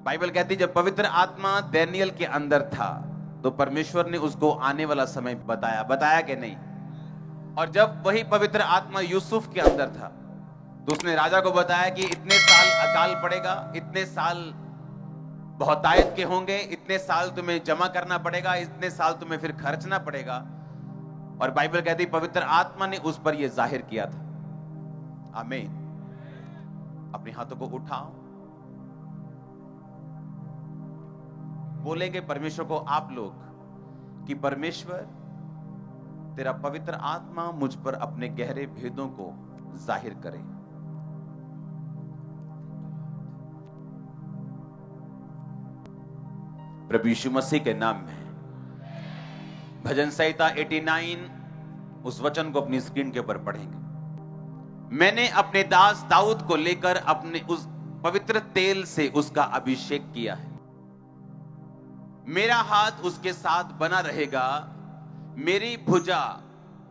Bible कहती है जब पवित्र आत्मा दानियल के अंदर था तो परमेश्वर ने उसको आने वाला समय बताया कि नहीं। और जब वही पवित्र आत्मा यूसुफ के अंदर था तो उसने राजा को बताया कि इतने साल अकाल पड़ेगा, इतने साल बहुतायत के होंगे, इतने साल तुम्हें जमा करना पड़ेगा, इतने साल तुम्हें फिर खर्चना पड़ेगा। और बाइबल कहती पवित्र आत्मा ने उस पर यह जाहिर किया था। आमीन। अपने हाथों को उठाओ, बोलेंगे परमेश्वर को आप लोग कि परमेश्वर तेरा पवित्र आत्मा मुझ पर अपने गहरे भेदों को जाहिर करे। प्रभु यीशु मसीह के नाम में भजन संहिता 89 उस वचन को अपनी स्क्रीन के ऊपर पढ़ेंगे। मैंने अपने दास दाऊद को लेकर अपने उस पवित्र तेल से उसका अभिषेक किया है। मेरा हाथ उसके साथ बना रहेगा, मेरी भुजा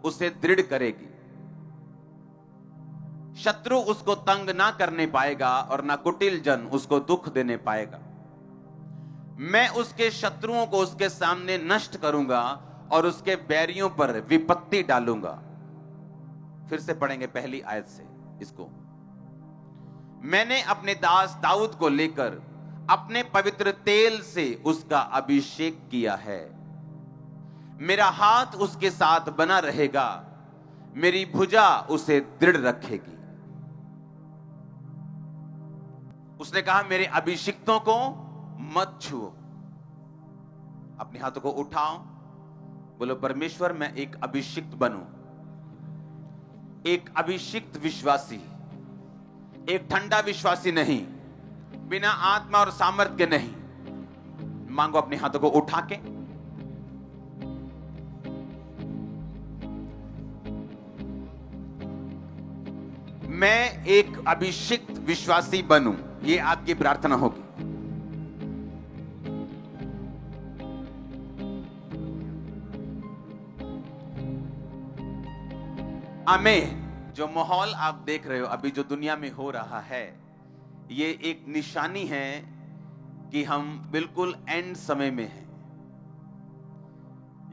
उसे दृढ़ करेगी। शत्रु उसको तंग ना करने पाएगा और ना कुटिल जन उसको दुख देने पाएगा। मैं उसके शत्रुओं को उसके सामने नष्ट करूंगा और उसके बैरियों पर विपत्ति डालूंगा। फिर से पढ़ेंगे पहली आयत से इसको। मैंने अपने दास दाऊद को लेकर अपने पवित्र तेल से उसका अभिषेक किया है। मेरा हाथ उसके साथ बना रहेगा, मेरी भुजा उसे दृढ़ रखेगी। उसने कहा मेरे अभिषिक्तों को मत छुओ। अपने हाथों को उठाओ, बोलो परमेश्वर मैं एक अभिषिक्त बनूं, एक अभिषिक्त विश्वासी, एक ठंडा विश्वासी नहीं, बिना आत्मा और सामर्थ के नहीं। मांगो अपने हाथों को उठा के। मैं एक अभिषिक्त विश्वासी बनूं, यह आपकी प्रार्थना होगी। आमीन। जो माहौल आप देख रहे हो अभी जो दुनिया में हो रहा है, ये एक निशानी है कि हम बिल्कुल एंड समय में हैं।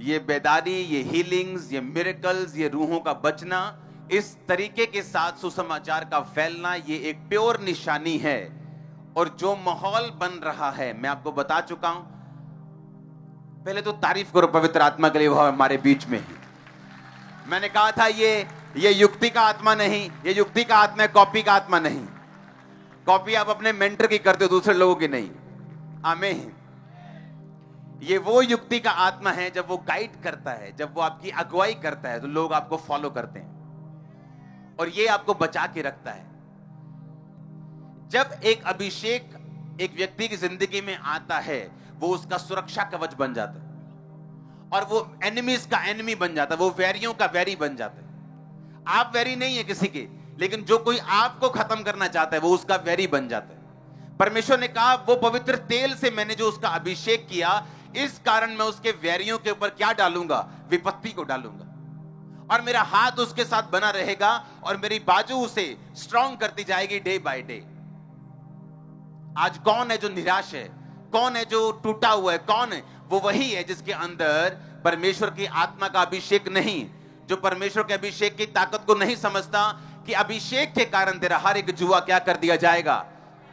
ये बेदारी, ये हीलिंग्स, ये मिरेकल्स, ये रूहों का बचना, इस तरीके के साथ सुसमाचार का फैलना, ये एक प्योर निशानी है। और जो माहौल बन रहा है मैं आपको बता चुका हूं। पहले तो तारीफ करो पवित्र आत्मा के लिए, वो हमारे बीच में है। मैंने कहा था ये युक्ति का आत्मा नहीं, ये युक्ति का आत्मा है, कॉपी का आत्मा नहीं। कॉपी आप अपने मेंटर की करते हो, दूसरे लोगों की नहीं। आमीन। ये वो युक्ति का आत्मा है जब वो गाइड करता है, जब वो आपकी अगुवाई करता है तो लोग आपको फॉलो करते हैं और ये आपको बचा के रखता है। जब एक अभिषेक एक व्यक्ति की जिंदगी में आता है वो उसका सुरक्षा कवच बन जाता है और वो एनिमीज का एनिमी बन जाता है, वो वैरियों का वैरी बन जाता है। आप वैरी नहीं है किसी के, लेकिन जो कोई आपको खत्म करना चाहता है वो उसका वैरी बन जाता है। परमेश्वर ने कहा वो पवित्र तेल से मैंने जो उसका अभिषेक किया, इस कारण मैं उसके वैरियों के ऊपर क्या डालूंगा? विपत्ति को डालूंगा। और मेरा हाथ उसके साथ बना रहेगा और मेरी बाजू उसे स्ट्रॉन्ग करती जाएगी डे बाय डे। आज कौन है जो निराश है? कौन है जो टूटा हुआ है? कौन है? वो वही है जिसके अंदर परमेश्वर की आत्मा का अभिषेक नहीं, जो परमेश्वर के अभिषेक की ताकत को नहीं समझता कि अभिषेक के कारण तेरा हर एक जुआ क्या कर दिया जाएगा?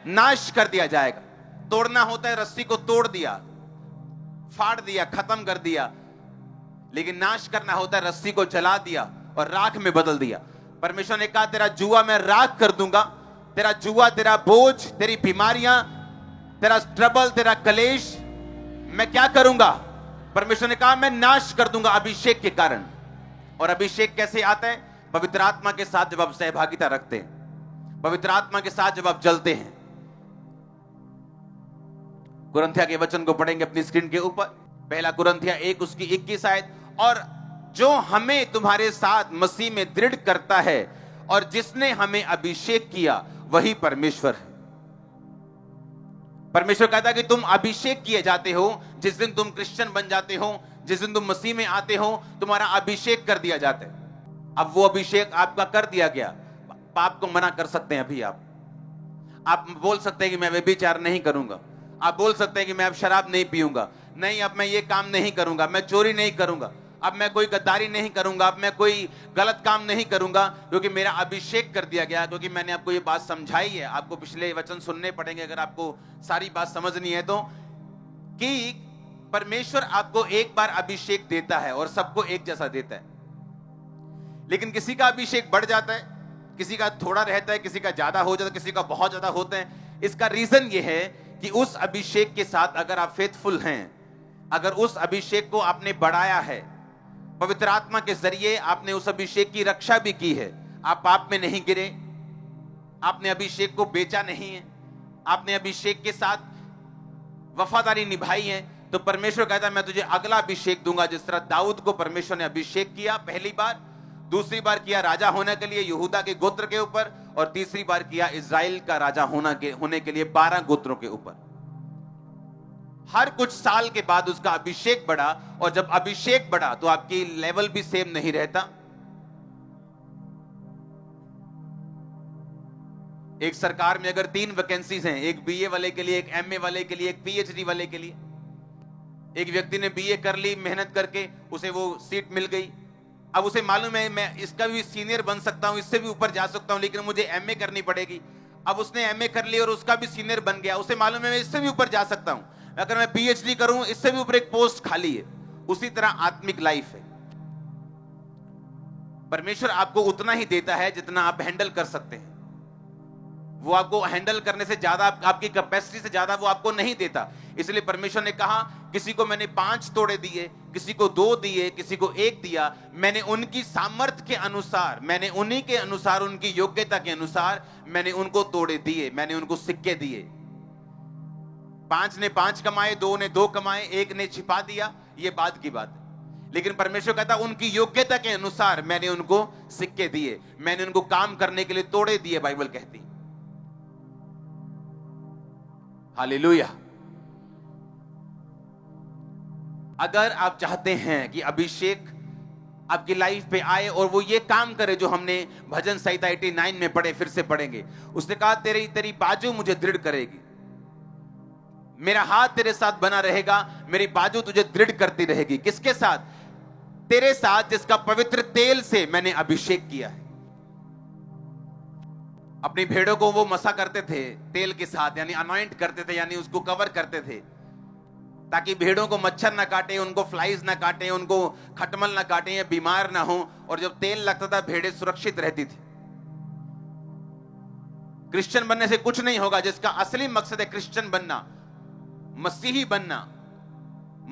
नाश कर दिया जाएगा। तोड़ना होता है, रस्सी को तोड़ दिया, फाड़ दिया, खत्म कर दिया। लेकिन नाश करना होता है, रस्सी को जला दिया और राख में बदल दिया। परमेश्वर ने कहा तेरा जुआ मैं राख कर दूंगा। तेरा जुआ, तेरा बोझ, तेरी बीमारियां, तेरा ट्रबल, तेरा कलेश मैं क्या करूंगा? परमेश्वर ने कहा मैं नाश कर दूंगा अभिषेक के कारण। और अभिषेक कैसे आता है? पवित्र आत्मा के साथ जब आप सहभागिता रखते हैं, पवित्र आत्मा के साथ जब आप जलते हैं। कुरिन्थिया के वचन को पढ़ेंगे अपनी स्क्रीन के ऊपर। पहला कुरिन्थिया 1 उसकी 21 आयत। और जो हमें तुम्हारे साथ मसीह में दृढ़ करता है और जिसने हमें अभिषेक किया वही परमेश्वर है। परमेश्वर कहता है कि तुम अभिषेक किए जाते हो। जिस दिन तुम क्रिश्चियन बन जाते हो, जिस दिन तुम मसीह में आते हो, तुम्हारा अभिषेक कर दिया जाता है। अब वो अभिषेक आपका कर दिया गया, पाप को मना कर सकते हैं। अभी आप बोल सकते हैं कि मैं व्यभिचार नहीं करूंगा, आप बोल सकते हैं कि मैं अब शराब नहीं पीऊंगा, नहीं अब मैं ये काम नहीं करूंगा, मैं चोरी नहीं करूंगा, अब मैं कोई गद्दारी नहीं करूंगा, अब मैं कोई गलत काम नहीं करूंगा, क्योंकि मेरा अभिषेक कर दिया गया। क्योंकि मैंने आपको ये बात समझाई है, आपको पिछले वचन सुनने पड़ेंगे अगर आपको सारी बात समझनी है तो, कि परमेश्वर आपको एक बार अभिषेक देता है और सबको एक जैसा देता है, लेकिन किसी का अभिषेक बढ़ जाता है, किसी का थोड़ा रहता है, किसी का ज्यादा हो जाता है, किसी का बहुत ज्यादा होता है। इसका रीजन ये है कि उस अभिषेक के साथ अगर आप फेथफुल हैं, अगर उस अभिषेक को आपने बढ़ाया है, पवित्र आत्मा के जरिए आपने उस अभिषेक की रक्षा भी की है, आप पाप में नहीं गिरे, आपने अभिषेक को बेचा नहीं है, आपने अभिषेक के साथ वफादारी निभाई है, तो परमेश्वर कहता है मैं तुझे अगला अभिषेक दूंगा। जिस तरह दाऊद को परमेश्वर ने अभिषेक किया पहली बार, दूसरी बार किया राजा होने के लिए यहूदा के गोत्र के ऊपर, और तीसरी बार किया इज़राइल का राजा होने के लिए 12 गोत्रों के ऊपर। हर कुछ साल के बाद उसका अभिषेक बढ़ा, और जब अभिषेक बढ़ा तो आपकी लेवल भी सेम नहीं रहता। एक सरकार में अगर 3 वैकेंसीज हैं, एक बीए वाले के लिए, एक एमए वाले के लिए, एक पीएचडी वाले के लिए, एक व्यक्ति ने बीए कर ली मेहनत करके, उसे वो सीट मिल गई, अब उसे मालूम है मैं इसका भी सीनियर बन सकता हूं, इससे भी ऊपर जा सकता हूं, लेकिन मुझे एमए करनी पड़ेगी। अब उसने एमए कर ली और उसका भी सीनियर बन गया, उसे मालूम है मैं इससे भी ऊपर जा सकता हूं, अगर मैं पीएचडी करूं इससे भी ऊपर एक पोस्ट खाली है। उसी तरह आत्मिक लाइफ है, परमेश्वर आपको उतना ही देता है जितना आप हैंडल कर सकते हैं। वो आपको हैंडल करने से ज्यादा, आपकी कैपेसिटी से ज्यादा वो आपको नहीं देता। इसलिए परमेश्वर ने कहा किसी को मैंने 5 तोड़े दिए, किसी को 2 दिए, किसी को 1 दिया, मैंने उनकी सामर्थ्य के अनुसार, मैंने उन्हीं के अनुसार, उनकी योग्यता के अनुसार मैंने उनको तोड़े दिए, मैंने उनको सिक्के दिए। 5 ने 5 कमाए, 2 ने 2 कमाए, 1 ने छिपा दिया, ये बात की बात है। लेकिन परमेश्वर कहता उनकी योग्यता के अनुसार मैंने उनको सिक्के दिए, मैंने उनको काम करने के लिए तोड़े दिए, बाइबल कहती। हालेलुया। अगर आप चाहते हैं कि अभिषेक आपकी लाइफ पे आए और वो ये काम करे जो हमने भजन संहिता 89 में पढ़े, फिर से पढ़ेंगे। उसने कहा तेरी बाजू मुझे दृढ़ करेगी, मेरा हाथ तेरे साथ बना रहेगा, मेरी बाजू तुझे दृढ़ करती रहेगी। किसके साथ? तेरे साथ जिसका पवित्र तेल से मैंने अभिषेक किया है। अपनी भेड़ों को वो मसा करते थे तेल के साथ, यानी अनॉइंट करते थे, यानी उसको कवर करते थे ताकि भेड़ों को मच्छर ना काटे, उनको फ्लाइज ना काटे, उनको खटमल ना काटे या बीमार ना हो। और जब तेल लगता था भेड़ें सुरक्षित रहती थी। क्रिश्चियन बनने से कुछ नहीं होगा, जिसका असली मकसद है क्रिश्चियन बनना, मसीही बनना,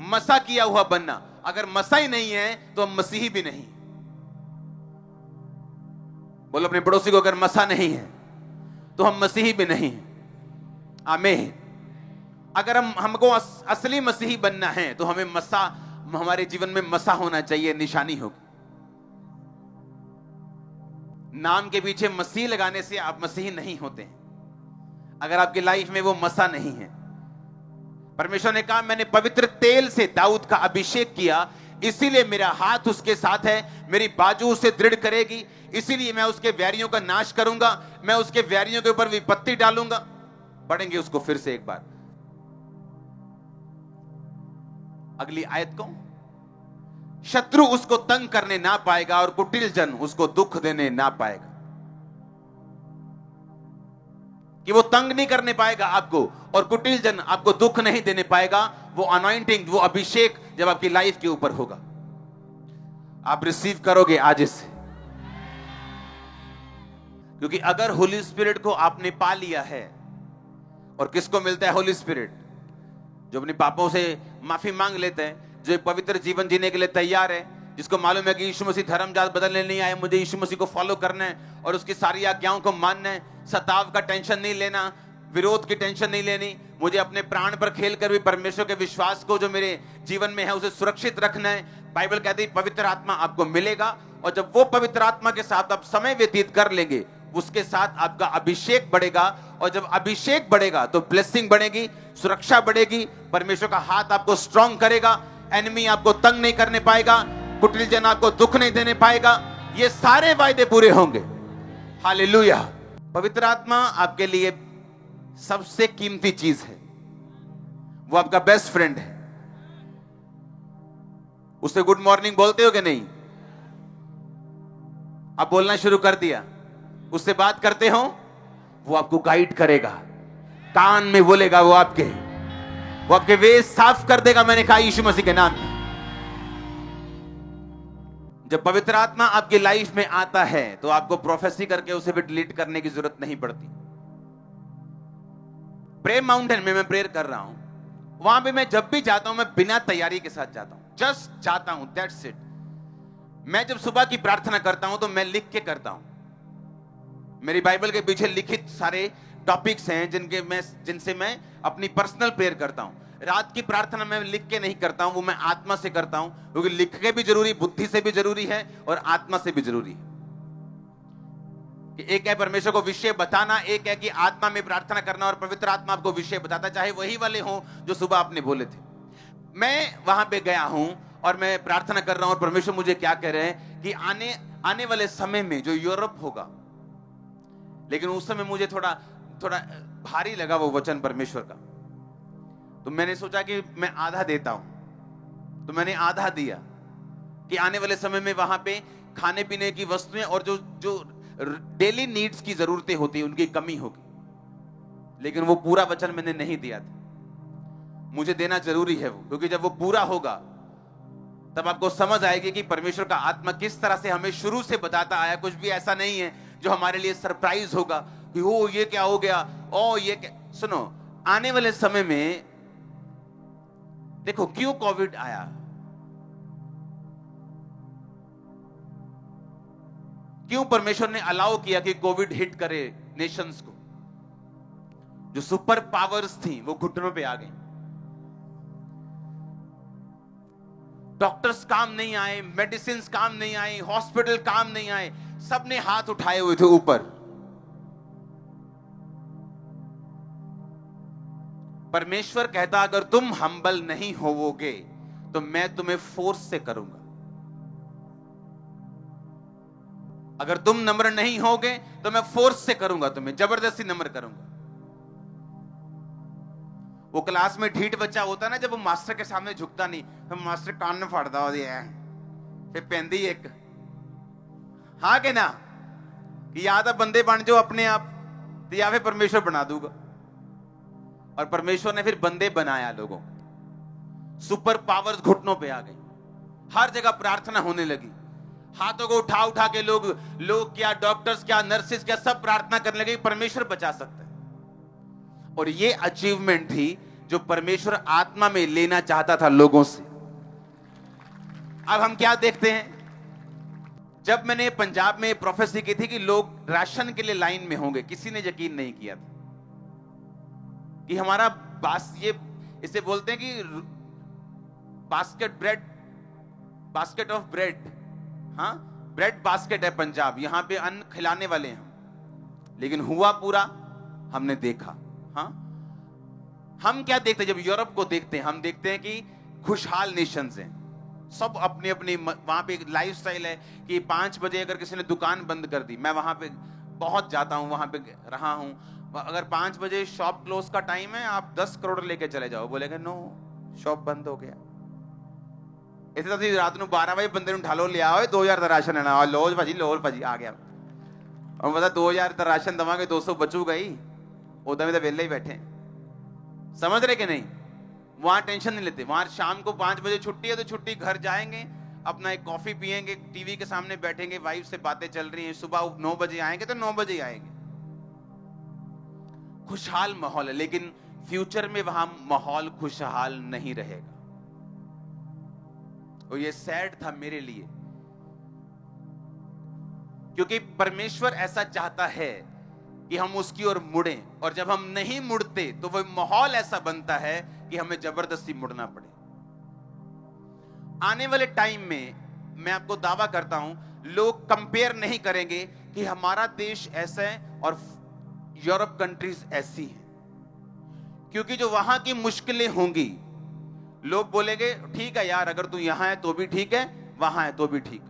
मसा किया हुआ बनना। अगर मसा ही नहीं है तो हम मसीही भी नहीं। बोलो अपने पड़ोसी को, अगर मसा नहीं है तो हम मसीही भी नहीं हैं। आमीन। अगर हमको असली मसीही बनना है तो हमें मसा, हमारे जीवन में मसा होना चाहिए, निशानी होगी। नाम के पीछे मसीह लगाने से आप मसीही नहीं होते हैं अगर आपकी लाइफ में वो मसा नहीं है। परमेश्वर ने कहा मैंने पवित्र तेल से दाऊद का अभिषेक किया, इसीलिए मेरा हाथ उसके साथ है, मेरी बाजू उसे दृढ़ करेगी, इसीलिए मैं उसके वैरियों का नाश करूंगा, मैं उसके वैरियों के ऊपर विपत्ति डालूंगा। पढ़ेंगे उसको फिर से एक बार, अगली आयत को। शत्रु उसको तंग करने ना पाएगा और कुटिल जन उसको दुख देने ना पाएगा। कि वो तंग नहीं करने पाएगा आपको और कुटिल जन आपको दुख नहीं देने पाएगा। वो अनॉइंटिंग, वो अभिषेक जब आपकी लाइफ के ऊपर होगा, आप रिसीव करोगे आज इससे। क्योंकि अगर होली स्पिरिट को आपने पा लिया है, और किसको मिलता है होली स्पिरिट? जो अपने पापों से माफी मांग लेते हैं, जो एक पवित्र जीवन जीने के लिए तैयार है, जिसको मालूम है कि यीशु मसीह धर्म जात बदलने नहीं आए, मुझे यीशु मसीह को फॉलो करना है और उसकी सारी आज्ञाओं को मानना है। सताव का टेंशन नहीं लेना, विरोध की टेंशन नहीं लेनी, मुझे अपने प्राण पर खेलकर भी परमेश्वर के विश्वास को जो मेरे जीवन में है उसे सुरक्षित रखना है। बाइबल कहती है पवित्र आत्मा आपको मिलेगा, और जब वो पवित्र आत्मा के साथ आप समय व्यतीत कर लेंगे, उसके साथ आपका अभिषेक बढ़ेगा, और जब अभिषेक बढ़ेगा तो ब्लेसिंग बढ़ेगी, सुरक्षा बढ़ेगी, परमेश्वर का हाथ आपको स्ट्रॉन्ग करेगा, एनिमी आपको तंग नहीं करने पाएगा, कुटिल जन आपको दुख नहीं देने पाएगा। ये सारे वायदे पूरे होंगे। हालेलुया। पवित्र आत्मा आपके लिए सबसे कीमती चीज है। वो आपका बेस्ट फ्रेंड है। उससे गुड मॉर्निंग बोलते हो कि नहीं? अब बोलना शुरू कर दिया, उससे बात करते हो, वो आपको गाइड करेगा, कान में बोलेगा, वो आपके वे साफ कर देगा। मैंने कहा यीशु मसीह के नाम में। जब पवित्र आत्मा आपकी लाइफ में आता है तो आपको प्रोफेसी करके उसे भी डिलीट करने की जरूरत नहीं पड़ती। प्रेयर माउंटेन में मैं प्रेयर कर रहा हूं, वहां पे मैं जब भी जाता हूं, मैं बिना तैयारी के साथ जाता हूं, जस्ट जाता हूं, दैट्स इट। मैं जब सुबह की प्रार्थना करता हूं तो मैं लिख के करता हूं। मेरी बाइबल के पीछे लिखित सारे टॉपिक्स हैं जिनसे मैं अपनी पर्सनल प्रेयर करता हूं। रात की प्रार्थना मैं लिख के नहीं करता हूं, वो मैं आत्मा से करता हूं, क्योंकि लिख के भी जरूरी, बुद्धि से भी जरूरी है और आत्मा से भी जरूरी है। एक है परमेश्वर को विषय बताना, एक है कि आत्मा में प्रार्थना करना, और पवित्र आत्मा आपको विषय बताता, चाहे वही वाले हों जो सुबह आपने बोले थे। मैं वहां पे गया हूं और मैं प्रार्थना कर रहा हूं और परमेश्वर मुझे क्या कह रहे हैं कि आने वाले समय में जो यूरोप होगा, लेकिन उस समय मुझे थोड़ा भारी लगा वो वचन परमेश्वर का। तो मैंने सोचा कि मैं आधा देता हूं, तो मैंने आधा दिया कि आने वाले समय में वहां पे खाने पीने की वस्तुएं और जो डेली नीड्स की जरूरतें होती है उनकी कमी होगी। लेकिन वो पूरा वचन मैंने नहीं दिया था, मुझे देना जरूरी है वो, क्योंकि जब वो पूरा होगा तब आपको समझ आएगी कि परमेश्वर का आत्मा किस तरह से हमें शुरू से बताता आया। कुछ भी ऐसा नहीं है जो हमारे लिए सरप्राइज होगा कि हो ये क्या हो गया, ओ ये क्या। सुनो, आने वाले समय में देखो क्यों कोविड आया। क्यों परमेश्वर ने अलाउ किया कि कोविड हिट करे नेशंस को? जो सुपर पावर्स थी वो घुटनों पे आ गई। डॉक्टर्स काम नहीं आए, मेडिसिन काम नहीं आई, हॉस्पिटल काम नहीं आए, सबने हाथ उठाए हुए थे ऊपर। परमेश्वर कहता अगर तुम हम्बल नहीं होवोगे तो मैं तुम्हें फोर्स से करूंगा। अगर तुम नम्र नहीं होगे तो मैं फोर्स से करूंगा, तुम्हें जबरदस्ती नम्र करूंगा। वो क्लास में ढीठ बच्चा होता ना, जब वो मास्टर के सामने झुकता नहीं, तो मास्टर कान में फाड़ता हो दिया है, फिर पेंदी एक हाँ के ना कि या तो बंदे बन जाओ अपने आप, तो या फिर परमेश्वर बना दूंगा। और परमेश्वर ने फिर बंदे बनाया लोगों को। सुपर पावर्स घुटनों पे आ गई, हर जगह प्रार्थना होने लगी, हाथों को उठा उठा के लोग क्या, डॉक्टर्स क्या, नर्सेस क्या, सब प्रार्थना करने लगे परमेश्वर बचा सकता है। और ये अचीवमेंट थी जो परमेश्वर आत्मा में लेना चाहता था लोगों से। अब हम क्या देखते हैं, जब मैंने पंजाब में प्रोफेसी की थी कि लोग राशन के लिए लाइन में होंगे, किसी ने यकीन नहीं किया था कि हमारा इसे बोलते हैं कि बास्केट ऑफ ब्रेड, हाँ ब्रेड बास्केट है पंजाब, यहां पे अन्न खिलाने वाले हैं। लेकिन हुआ पूरा हमने देखा। हाँ, हम क्या देखते हैं जब यूरोप को देखते हैं, हम देखते हैं कि खुशहाल नेशंस हैं, सब अपनी अपनी, वहां पे एक लाइफस्टाइल है कि 5 बजे अगर किसी ने दुकान बंद कर दी, मैं वहां पे बहुत जाता हूं, वहां पे रहा हूं, अगर 5 बजे शॉप क्लोज का टाइम है, आप 10 करोड़ लेके चले जाओ, बोलेगा नो शॉप बंद हो गया। इस तरह से रात को 12 बजे बंदे उठा लो, लिया 2000 का राशन है ना, लो भाजी आ गया। और पता 2000 का राशन दवांगे, 200 बचू गई, उधर में तो वेले ही बैठे। समझ रहे कि नहीं? वहां टेंशन नहीं लेते। वहां शाम को 5 बजे छुट्टी है तो छुट्टी, घर जाएंगे, अपना एक कॉफी पियेंगे, टीवी के सामने बैठेंगे, वाइफ से बातें चल रही हैं, सुबह 9 बजे आएंगे तो 9 बजे आएंगे। खुशहाल माहौल है। लेकिन फ्यूचर में वहां माहौल खुशहाल नहीं रहेगा। और ये सैड था मेरे लिए, क्योंकि परमेश्वर ऐसा चाहता है कि हम उसकी ओर मुड़ें, और जब हम नहीं मुड़ते तो वह माहौल ऐसा बनता है कि हमें जबरदस्ती मुड़ना पड़े। आने वाले टाइम में मैं आपको दावा करता हूं, लोग कंपेयर नहीं करेंगे कि हमारा देश ऐसा है और यूरोप कंट्रीज ऐसी हैं, क्योंकि जो वहां की मुश्किलें होंगी, लोग बोलेंगे ठीक है यार, अगर तू यहां है तो भी ठीक है, वहां है तो भी ठीक है।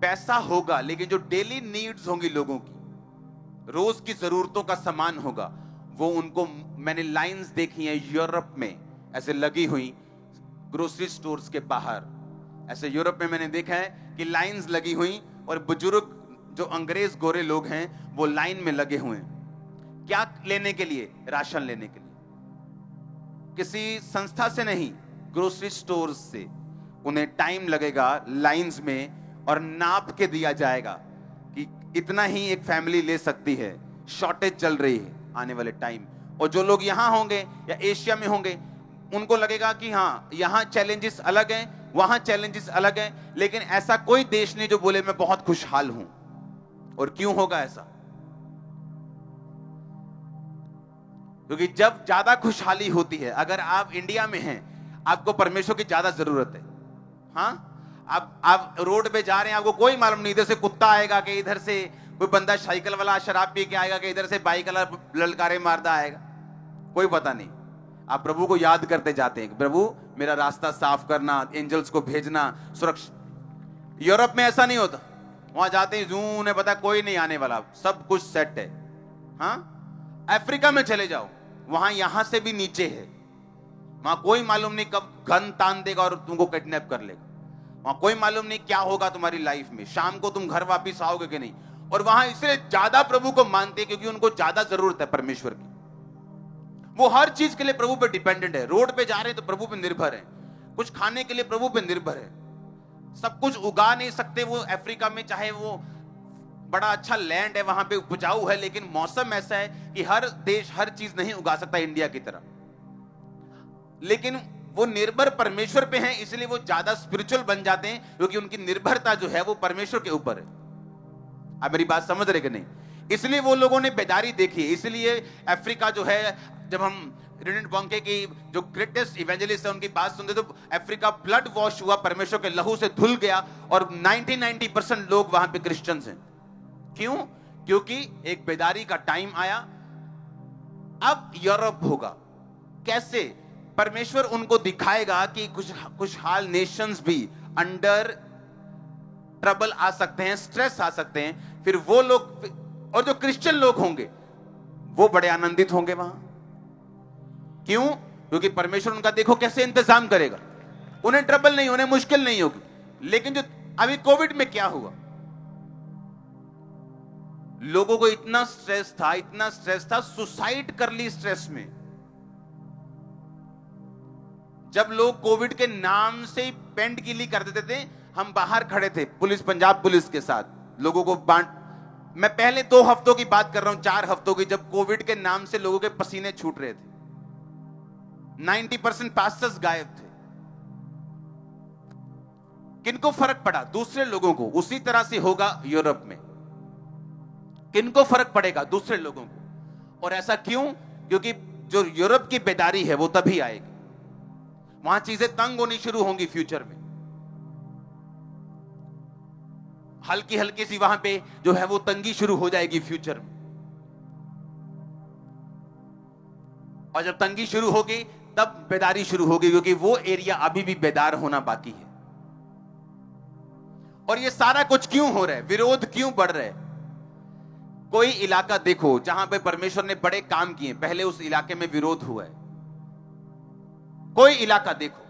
पैसा होगा, लेकिन जो डेली नीड्स होंगी लोगों की, रोज की जरूरतों का सामान होगा, वो उनको मैंने लाइंस देखी हैं यूरोप में ऐसे लगी हुई, ग्रोसरी स्टोर्स के बाहर ऐसे यूरोप में मैंने देखा है कि लाइंस लगी हुई और बुजुर्ग जो अंग्रेज गोरे लोग हैं वो लाइन में लगे हुए हैं। क्या लेने के लिए? राशन लेने के लिए। किसी संस्था से नहीं, ग्रोसरी स्टोर्स से। उन्हें टाइम लगेगा लाइंस में और नाप के दिया जाएगा कि इतना ही एक फैमिली ले सकती है। शॉर्टेज चल रही है आने वाले टाइम। और जो लोग यहां होंगे या एशिया में होंगे उनको लगेगा कि हाँ यहां चैलेंजेस अलग हैं, वहां चैलेंजेस अलग हैं, लेकिन ऐसा कोई देश नहीं जो बोले मैं बहुत खुशहाल हूं। और क्यों होगा ऐसा? क्योंकि जब ज्यादा खुशहाली होती है, अगर आप इंडिया में हैं आपको परमेश्वर की ज्यादा जरूरत है। हाँ, आप रोड पे जा रहे हैं, आपको कोई मालूम नहीं इधर से कुत्ता आएगा कि इधर से कोई बंदा साइकिल वाला शराब पी के आएगा कि इधर से बाइक वाला ललकारे मारता आएगा, कोई पता नहीं। आप प्रभु को याद करते जाते हैं, प्रभु मेरा रास्ता साफ करना, एंजल्स को भेजना, सुरक्षा। यूरोप में ऐसा नहीं होता। वहां जाते ही जू, उन्हें पता कोई नहीं आने वाला, सब कुछ सेट है। हाँ, अफ्रीका में चले जाओ, वहां यहां से भी नीचे है। वहां कोई मालूम नहीं कब गन तान देगा और तुमको किडनैप कर लेगा। वहां कोई मालूम नहीं क्या होगा तुम्हारी लाइफ में, शाम को तुम घर वापिस आओगे कि नहीं। और वहां इसलिए ज्यादा प्रभु को मानते हैं क्योंकि उनको ज्यादा जरूरत है परमेश्वर की। वो हर चीज के लिए प्रभु पे डिपेंडेंट है। रोड पे जा रहे हैं तो प्रभु पे निर्भर है, कुछ खाने के लिए प्रभु पे निर्भर है। सब कुछ उगा नहीं सकते वो अफ्रीका में, चाहे वो बड़ा अच्छा लैंड है, वहां पे उपजाऊ है, लेकिन मौसम ऐसा है कि हर देश हर चीज नहीं उगा सकता इंडिया की तरह। लेकिन वो निर्भर परमेश्वर पे हैं, इसलिए वो ज्यादा स्पिरिचुअल बन जाते हैं क्योंकि उनकी निर्भरता जो है वो परमेश्वर के ऊपर है। आप मेरी बात समझ रहे कि नहीं? इसलिए वो लोगों ने बेदारी देखी है। इसलिए अफ्रीका जो है, जब हम रेनिड बॉन्के की जो ग्रेटेस्ट इवेंजलिस्ट है उनकी बात सुनते तो अफ्रीका ब्लड वॉश हुआ, परमेश्वर के लहू से धुल गया और 90% लोग वहां पे क्रिश्चियंस हैं। क्यों? क्योंकि एक बेदारी का टाइम आया। अब यूरोप होगा कैसे? परमेश्वर उनको दिखाएगा कि कुछ खुशहाल नेशंस भी अंडर ट्रबल आ सकते हैं, स्ट्रेस आ सकते हैं। फिर वो लोग और जो क्रिश्चियन लोग होंगे वो बड़े आनंदित होंगे वहां। क्यों? क्योंकि परमेश्वर उनका देखो कैसे इंतजाम करेगा। उन्हें ट्रबल नहीं, उन्हें मुश्किल नहीं होगी। लेकिन जो अभी कोविड में क्या हुआ, लोगों को इतना स्ट्रेस था, इतना स्ट्रेस था, सुसाइड कर ली स्ट्रेस में। जब लोग कोविड के नाम से ही पेंट गिली कर देते थे, हम बाहर खड़े थे पुलिस, पंजाब पुलिस के साथ लोगों को बांट। मैं पहले 2 हफ्तों की बात कर रहा हूं, 4 हफ्तों की, जब कोविड के नाम से लोगों के पसीने छूट रहे थे। 90% पास्टर्स गायब थे। किनको फर्क पड़ा? दूसरे लोगों को। उसी तरह से होगा यूरोप में। किनको फर्क पड़ेगा? दूसरे लोगों को। और ऐसा क्यों? क्योंकि जो यूरोप की बेदारी है वो तभी आएगी। वहां चीजें तंग होनी शुरू होंगी फ्यूचर में। हल्की हल्की सी वहां पे जो है वो तंगी शुरू हो जाएगी फ्यूचर में। और जब तंगी शुरू होगी तब बेदारी शुरू होगी, क्योंकि वो एरिया अभी भी बेदार होना बाकी है। और ये सारा कुछ क्यों हो रहा है? विरोध क्यों बढ़ रहा है? कोई इलाका देखो जहां पे परमेश्वर ने बड़े काम किए, पहले उस इलाके में विरोध हुआ है। कोई इलाका देखो।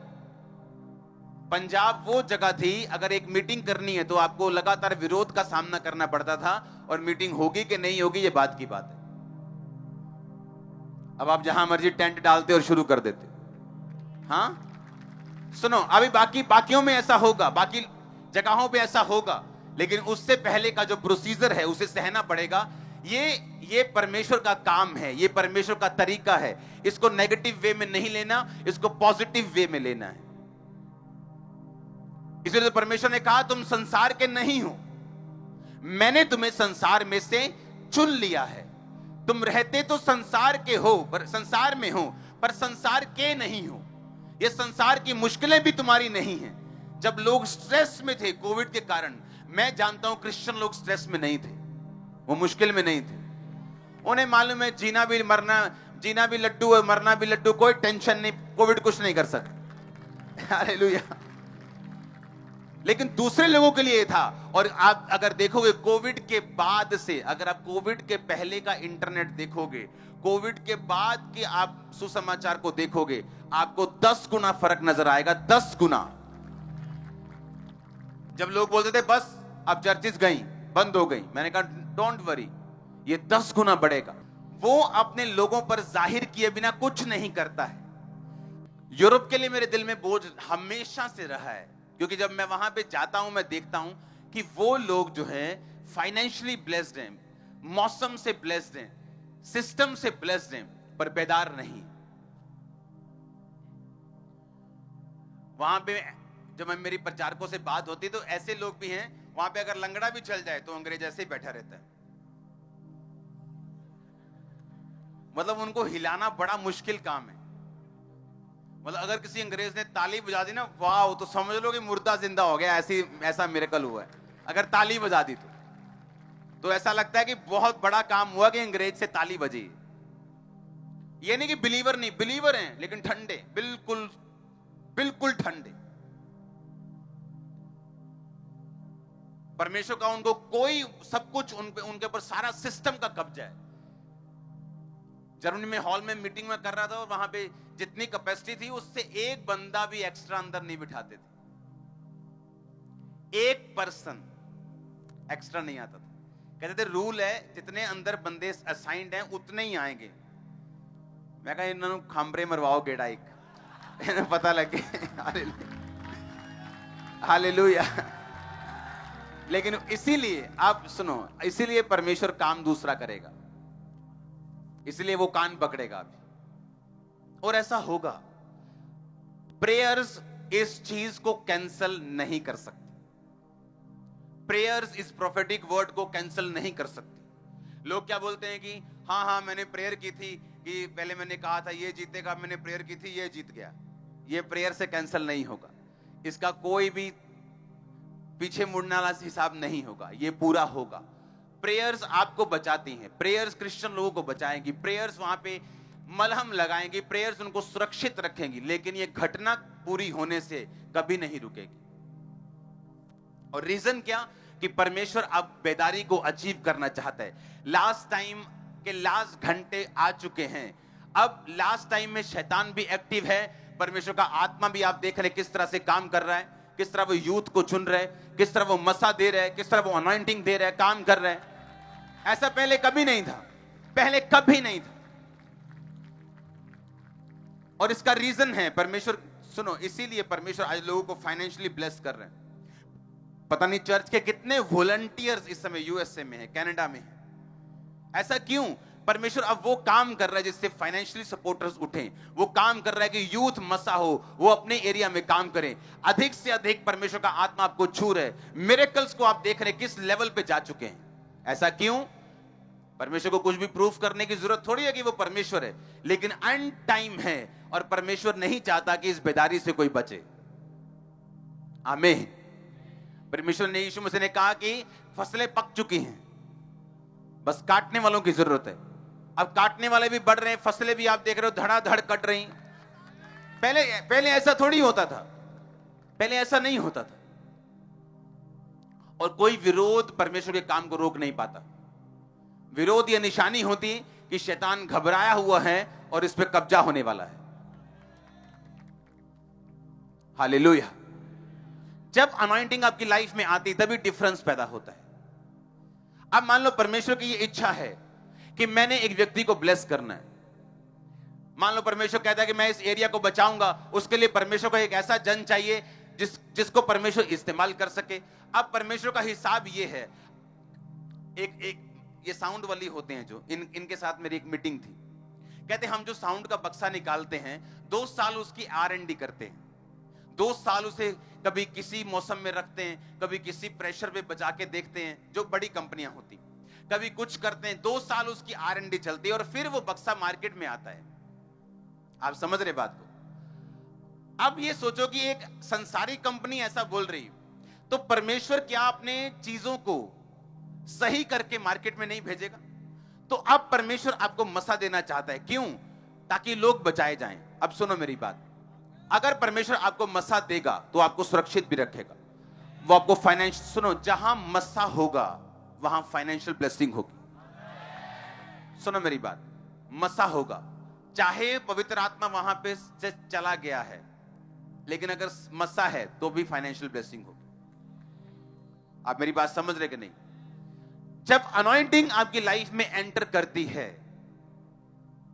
पंजाब वो जगह थी, अगर एक मीटिंग करनी है तो आपको लगातार विरोध का सामना करना पड़ता था, और मीटिंग होगी कि नहीं होगी ये बात की बात है। अब आप जहां मर्जी टेंट डालते और शुरू कर देते। हाँ सुनो, अभी बाकियों में ऐसा होगा, बाकी जगहों पे ऐसा होगा, लेकिन उससे पहले का जो प्रोसीजर है उसे सहना पड़ेगा। ये परमेश्वर का काम है, ये परमेश्वर का तरीका है। इसको नेगेटिव वे में नहीं लेना, इसको पॉजिटिव वे में लेना है। इसलिए तो परमेश्वर ने कहा तुम संसार के नहीं हो, मैंने तुम्हें संसार में से चुन लिया है। तुम रहते तो संसार के हो, पर संसार में हो, पर संसार के नहीं हो। ये संसार की मुश्किलें भी तुम्हारी नहीं है। जब लोग स्ट्रेस में थे कोविड के कारण, मैं जानता हूं क्रिश्चियन लोग स्ट्रेस में नहीं थे, वो मुश्किल में नहीं थे। उन्हें मालूम है जीना भी लड्डू है, मरना भी लड्डू, कोई टेंशन नहीं, कोविड कुछ नहीं कर सकता। हालेलुया। लेकिन दूसरे लोगों के लिए था। और आप अगर देखोगे कोविड के बाद से, अगर आप कोविड के पहले का इंटरनेट देखोगे, कोविड के बाद के आप सुसमाचार को देखोगे, आपको 10 गुना फर्क नजर आएगा, 10 गुना। जब लोग बोलते थे बस अब चर्चिस गई, बंद हो गई, मैंने कहा डोंट वरी, ये 10 गुना बढ़ेगा। वो अपने लोगों पर जाहिर किए बिना कुछ नहीं करता है। यूरोप के लिए मेरे दिल में बोझ हमेशा से रहा है, क्योंकि जब मैं वहां पे जाता हूं, मैं देखता हूं कि वो लोग जो हैं फाइनेंशियली ब्लेस्ड हैं, मौसम से ब्लेस्ड हैं, सिस्टम से ब्लेस्ड हैं, पर बेदार नहीं। वहां पे जब मेरी प्रचारकों से बात होती तो ऐसे लोग भी हैं, वहां पे अगर लंगड़ा भी चल जाए तो अंग्रेज ऐसे ही बैठा रहता है। मतलब उनको हिलाना बड़ा मुश्किल काम है। मतलब अगर किसी अंग्रेज ने ताली बजा दी ना, वाह, तो समझ लो कि मुर्दा जिंदा हो गया, ऐसा मिरेकल हुआ है। अगर ताली बजा दी तो ऐसा लगता है कि बहुत बड़ा काम हुआ कि अंग्रेज से ताली बजी। ये नहीं कि बिलीवर नहीं, बिलीवर हैं लेकिन ठंडे, बिल्कुल बिल्कुल ठंडे। परमेश्वर का उनको कोई सब कुछ उनके ऊपर सारा सिस्टम का कब्जा है। जर्मनी में हॉल में मीटिंग में कर रहा था और वहां पे जितनी कैपेसिटी थी उससे एक बंदा भी एक्स्ट्रा अंदर नहीं बिठाते थे, एक पर्सन एक्स्ट्रा नहीं आता था। कहते थे रूल है जितने अंदर बंदे असाइंड हैं उतने ही आएंगे। मैं कहा इन्होंने खामरे मरवाओ गेड़ा एक, इन्हें पता लगे। हालेलुया। लेकिन इसीलिए आप सुनो, इसीलिए परमेश्वर काम दूसरा करेगा, इसलिए वो कान पकड़ेगा अभी, और ऐसा होगा। प्रेयर्स इस चीज को कैंसल नहीं कर सकती। प्रेयर्स इस प्रोफेटिक वर्ड को कैंसल नहीं कर सकती। लोग क्या बोलते हैं कि हाँ हाँ मैंने प्रेयर की थी, कि पहले मैंने कहा था ये जीतेगा, मैंने प्रेयर की थी ये जीत गया। ये प्रेयर से कैंसल नहीं होगा, इसका कोई भी पीछे मुड़ने वाला हिसाब नहीं होगा, ये पूरा होगा। प्रेयर्स आपको बचाती हैं, प्रेयर्स क्रिश्चियन लोगों को बचाएंगी, प्रेयर्स वहां पे मलहम लगाएंगी, प्रेयर्स उनको सुरक्षित रखेंगी, लेकिन ये घटना पूरी होने से कभी नहीं रुकेगी। और रीजन क्या? कि परमेश्वर अब बेदारी को अचीव करना चाहता है। लास्ट टाइम के लास्ट घंटे आ चुके हैं, अब लास्ट टाइम में शैतान भी एक्टिव है, परमेश्वर का आत्मा भी आप देख रहे किस तरह से काम कर रहा है, किस तरह वो यूथ को चुन रहे, किस तरह वो मसा दे रहे, किस तरह वो अनॉइंटिंग दे रहे, काम कर रहे हैं। ऐसा पहले कभी नहीं था, पहले कभी नहीं था। और इसका रीजन है परमेश्वर, सुनो, इसीलिए परमेश्वर आज लोगों को फाइनेंशियली ब्लेस कर रहे हैं। पता नहीं चर्च के कितने वॉलंटियर्स इस समय यूएसए में है, कनाडा में है। ऐसा क्यों? परमेश्वर अब वो काम कर रहा है जिससे फाइनेंशियली सपोर्टर्स उठें, वो काम कर रहा है कि यूथ मसा हो, वो अपने एरिया में काम करें। अधिक से अधिक परमेश्वर का आत्मा आपको छू रहे, मिरेकल्स को आप देख रहे किस लेवल पे जा चुके हैं। ऐसा क्यों? परमेश्वर को कुछ भी प्रूफ करने की जरूरत थोड़ी है कि वो परमेश्वर है, लेकिन एंड टाइम है और परमेश्वर नहीं चाहता कि इस बेदारी से कोई बचे। आमीन। परमेश्वर ने, यीशु मसीह ने कहा कि फसलें पक चुकी हैं, बस काटने वालों की जरूरत है। अब काटने वाले भी बढ़ रहे हैं, फसलें भी आप देख रहे हो धड़ाधड़ कट रही। पहले ऐसा थोड़ी होता था, पहले ऐसा नहीं होता था। और कोई विरोध परमेश्वर के काम को रोक नहीं पाता। विरोध यह निशानी होती कि शैतान घबराया हुआ है और इस पे कब्जा होने वाला है। हालेलुया। जब अनॉइंटिंग आपकी लाइफ में आती तभी डिफरेंस पैदा होता है। अब मान लो परमेश्वर की ये इच्छा है कि मैंने एक व्यक्ति को ब्लेस करना है। मान लो परमेश्वर कहता है कि मैं इस एरिया को बचाऊंगा, उसके लिए परमेश्वर को एक ऐसा जन चाहिए जिसको परमेश्वर इस्तेमाल कर सके। अब परमेश्वर का हिसाब ये है, एक ये साउंड वाली होते हैं जो इनके साथ मेरी एक मीटिंग थी। कहते हम जो साउंड का बक्सा निकालते हैं 2 साल उसकी R&D करते हैं, 2 साल उसे कभी किसी मौसम में रखते हैं, कभी किसी प्रेशर पे बचा के देखते हैं, जो बड़ी कंपनियां होती, कभी कुछ करते हैं। 2 साल उसकी R&D चलती है और फिर वो बक्सा मार्केट में आता है। आप समझ रहे बात को? अब ये सोचो कि एक संसारिक कंपनी ऐसा बोल रही, तो परमेश्वर क्या अपने चीजों को सही करके मार्केट में नहीं भेजेगा? तो अब परमेश्वर आपको मसा देना चाहता है। क्यों? ताकि लोग बचाए जाएं। अब सुनो मेरी बात, अगर परमेश्वर आपको मसा देगा तो आपको सुरक्षित भी रखेगा। वो आपको फाइनेंशियल, सुनो, जहां मस्सा होगा वहां फाइनेंशियल ब्लेसिंग होगी। सुनो मेरी बात, मस्सा होगा, चाहे पवित्र आत्मा वहां पे से चला गया है, लेकिन अगर मस्सा है तो भी फाइनेंशियल ब्लेसिंग होगी। आप मेरी बात समझ रहे कि नहीं? जब अनॉइंटिंग आपकी लाइफ में एंटर करती है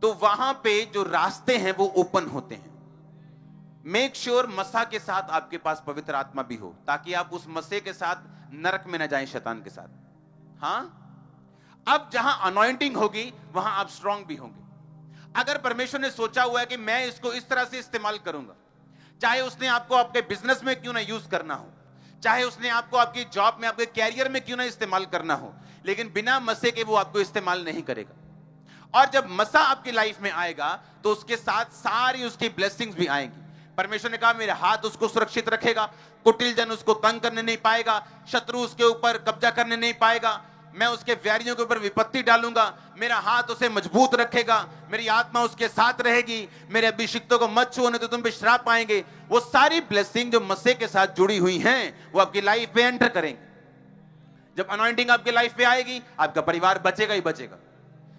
तो वहां पे जो रास्ते हैं वो ओपन होते हैं। मेक श्योर मस्सा के साथ आपके पास पवित्र आत्मा भी हो, ताकि आप उस मस्से के साथ नरक में न जाएं शैतान के साथ। हां, अब जहां अनॉइंटिंग होगी वहां आप स्ट्रांग भी होंगे। अगर परमेश्वर ने सोचा हुआ है कि मैं इसको इस तरह से इस्तेमाल करूंगा, चाहे उसने आपको आपके बिजनेस में क्यों ना यूज करना हो, चाहे उसने आपको आपकी जॉब में, आपके कैरियर में क्यों ना इस्तेमाल करना हो, लेकिन बिना मस्से के वो आपको इस्तेमाल नहीं करेगा। और जब मस्सा आपकी लाइफ में आएगा तो उसके साथ सारी उसकी ब्लेसिंग्स भी आएंगी। परमेश्वर ने कहा मेरे हाथ उसको सुरक्षित रखेगा, कुटिल जन उसको तंग करने नहीं पाएगा, शत्रु उसके ऊपर कब्जा करने नहीं पाएगा, मैं उसके वैरियों के ऊपर विपत्ति डालूंगा, मेरा हाथ उसे मजबूत रखेगा, मेरी आत्मा उसके साथ रहेगी, मेरे अभिषिक्तों को मत छूने तो तुम पे श्राप पाएंगे। वो सारी ब्लेसिंग जो मस्से के साथ जुड़ी हुई हैं वो आपकी लाइफ में एंटर करेंगे। जब अनॉइंटिंग आपकी लाइफ में आएगी आपका परिवार बचेगा ही बचेगा,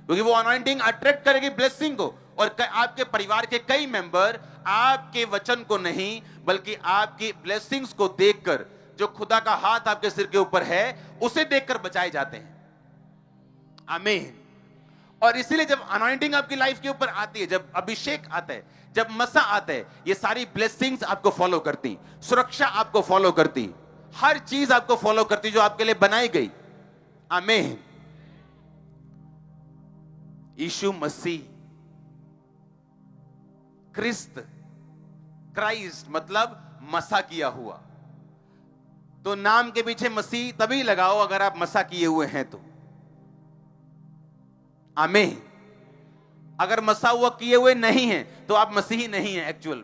क्योंकि वो अनॉइंटिंग अट्रैक्ट करेगी ब्लेसिंग को। और आपके परिवार के कई मेंबर आपके वचन को नहीं बल्कि आपकी ब्लेसिंग्स को देखकर, जो खुदा का हाथ आपके सिर के ऊपर है उसे देखकर बचाए जाते हैं। आमीन। और इसीलिए जब अनॉइंटिंग आपकी लाइफ के ऊपर आती है, जब अभिषेक आता है, जब मसा आता है, ये सारी ब्लेसिंग्स आपको फॉलो करती, सुरक्षा आपको फॉलो करती, हर चीज आपको फॉलो करती जो आपके लिए बनाई गई। आमीन। यीशु मसीह, क्राइस्ट मतलब मसा किया हुआ, तो नाम के पीछे मसीह तभी लगाओ अगर आप मसा किए हुए हैं तो। आमीन। अगर मसा हुआ किए हुए नहीं है तो आप मसीही नहीं है एक्चुअल,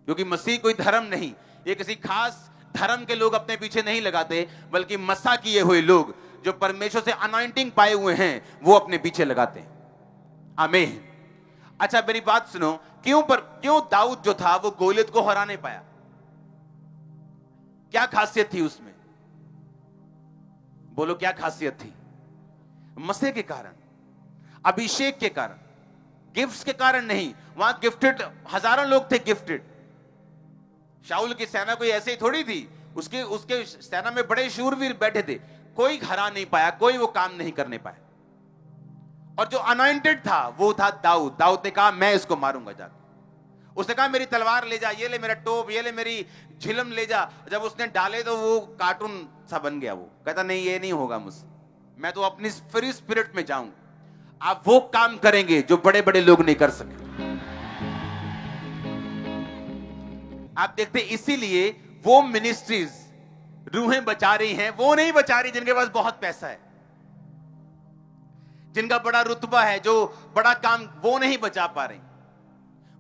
क्योंकि मसीह कोई धर्म नहीं, ये किसी खास धर्म के लोग अपने पीछे नहीं लगाते, बल्कि मसा किए हुए लोग जो परमेश्वर से अनॉइंटिंग पाए हुए हैं वो अपने पीछे लगाते हैं। आमीन। अच्छा मेरी बात सुनो, क्यों दाऊद जो था वो गोलियत को हरा नहीं पाया? क्या खासियत थी उसमें? बोलो क्या खासियत थी? मसीह के कारण, अभिषेक के कारण, गिफ्ट्स के कारण नहीं। वहां गिफ्टेड हजारों लोग थे, गिफ्टेड। शाऊल की सेना कोई ऐसे ही थोड़ी थी, उसके सेना में बड़े शूरवीर बैठे थे, कोई हरा नहीं पाया, कोई वो काम नहीं करने पाया। और जो अनॉइंटेड था वो था दाऊद। दाऊद ने कहा मैं इसको मारूंगा जाकर। उसने कहा मेरी तलवार ले जा, ये ले मेरा टोप, ये ले मेरी झिलम ले जा। जब उसने डाले तो वो कार्टून सा बन गया। वो कहता नहीं ये नहीं होगा मुझसे, मैं तो अपनी फ्री स्पिरिट में जाऊंगा। आप वो काम करेंगे जो बड़े बड़े लोग नहीं कर सके। आप देखते इसीलिए वो मिनिस्ट्रीज रूहें बचा रही हैं, वो नहीं बचा रही जिनके पास बहुत पैसा है, जिनका बड़ा रुतबा है, जो बड़ा काम, वो नहीं बचा पा रहे।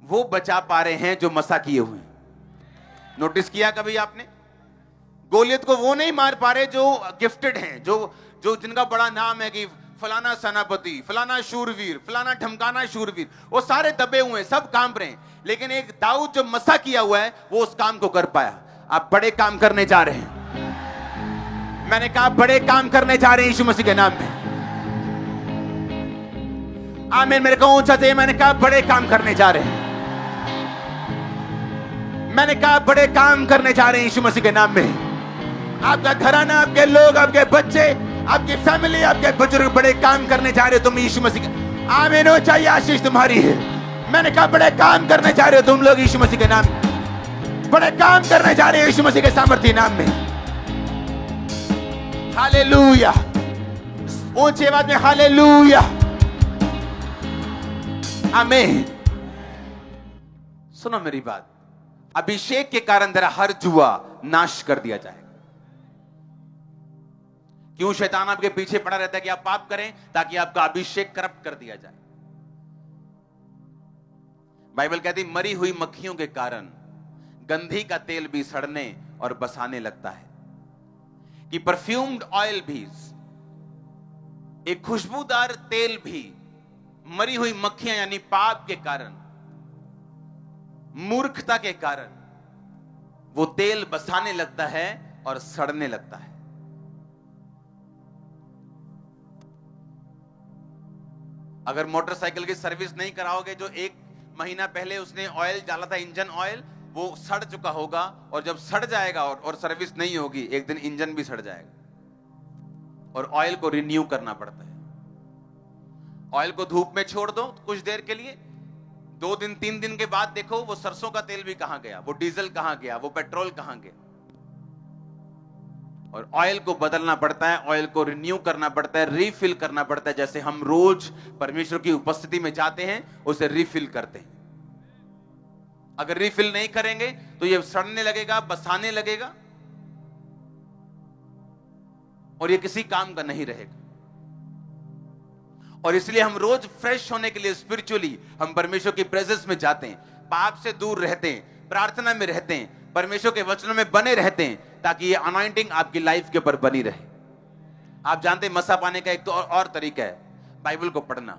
वो बचा पा रहे हैं जो मसा किए हुए हैं। नोटिस किया कभी आपने? गोलियत को वो नहीं मार पा रहे जो गिफ्टेड हैं, जो जिनका बड़ा नाम है कि फलाना सेनापति, फलाना शूरवीर, फलाना ढमकाना शूरवीर, वो सारे दबे हुए हैं, सब कांप रहे हैं। लेकिन एक दाऊद जो मसा किया हुआ है वो उस काम को कर पाया। आप बड़े काम करने जा रहे हैं। मैंने कहा बड़े काम करने जा रहे हैं यीशु मसीह के नाम में। आमीन। मेरे को ऊंचा चाहिए। मैंने कहा बड़े काम करने जा रहे हैं। मैंने कहा बड़े काम करने जा रहे हैं यीशु मसीह के नाम में। आपका घराना, आपके लोग, आपके बच्चे, आपकी फैमिली, आपके बुजुर्ग बड़े काम करने जा रहे हो तुम यीशु मसीह के। आमीन। हो चाहिए आशीष तुम्हारी है। मैंने कहा बड़े काम करने जा रहे हो तुम लोग यीशु मसीह के नाम में। बड़े काम करने जा रहे हो यीशु मसीह के सामर्थी नाम में। हालेलुया। ऊंची आवाज में हालेलुया। आमीन। सुनो मेरी बात, अभिषेक के कारण तेरा हर जुआ नाश कर दिया जाएगा। क्यों शैतान आपके पीछे पड़ा रहता है कि आप पाप करें, ताकि आपका अभिषेक करप्ट कर दिया जाए। बाइबल कहती मरी हुई मक्खियों के कारण गंधी का तेल भी सड़ने और बसाने लगता है, कि परफ्यूम्ड ऑयल भी, एक खुशबूदार तेल भी मरी हुई मक्खियां यानी पाप के कारण, मूर्खता के कारण वो तेल बसाने लगता है और सड़ने लगता है। अगर मोटरसाइकिल की सर्विस नहीं कराओगे, जो 1 महीना पहले उसने ऑयल डाला था, इंजन ऑयल, वो सड़ चुका होगा, और जब सड़ जाएगा और सर्विस नहीं होगी, एक दिन इंजन भी सड़ जाएगा। और ऑयल को रिन्यू करना पड़ता है। ऑयल को धूप में छोड़ दो कुछ देर के लिए, 2 दिन 3 दिन के बाद देखो वो सरसों का तेल भी कहां गया, वो डीजल कहां गया, वो पेट्रोल कहां गया। और ऑयल को बदलना पड़ता है, ऑयल को रिन्यू करना पड़ता है, रीफिल करना पड़ता है। जैसे हम रोज परमेश्वर की उपस्थिति में जाते हैं, उसे रीफिल करते हैं। अगर रीफिल नहीं करेंगे तो ये सड़ने लगेगा, बसाने लगेगा, और ये किसी काम का नहीं रहेगा। और इसलिए हम रोज फ्रेश होने के लिए स्पिरिचुअली हम परमेश्वर की प्रेजेंस में जाते हैं, पाप से दूर रहते हैं, प्रार्थना में रहते हैं, परमेश्वर के वचनों में बने रहते हैं, ताकि ये अनॉइंटिंग आपकी लाइफ के ऊपर बनी रहे। आप जानते हैं मसा पाने का एक तो और तरीका है, बाइबल को पढ़ना।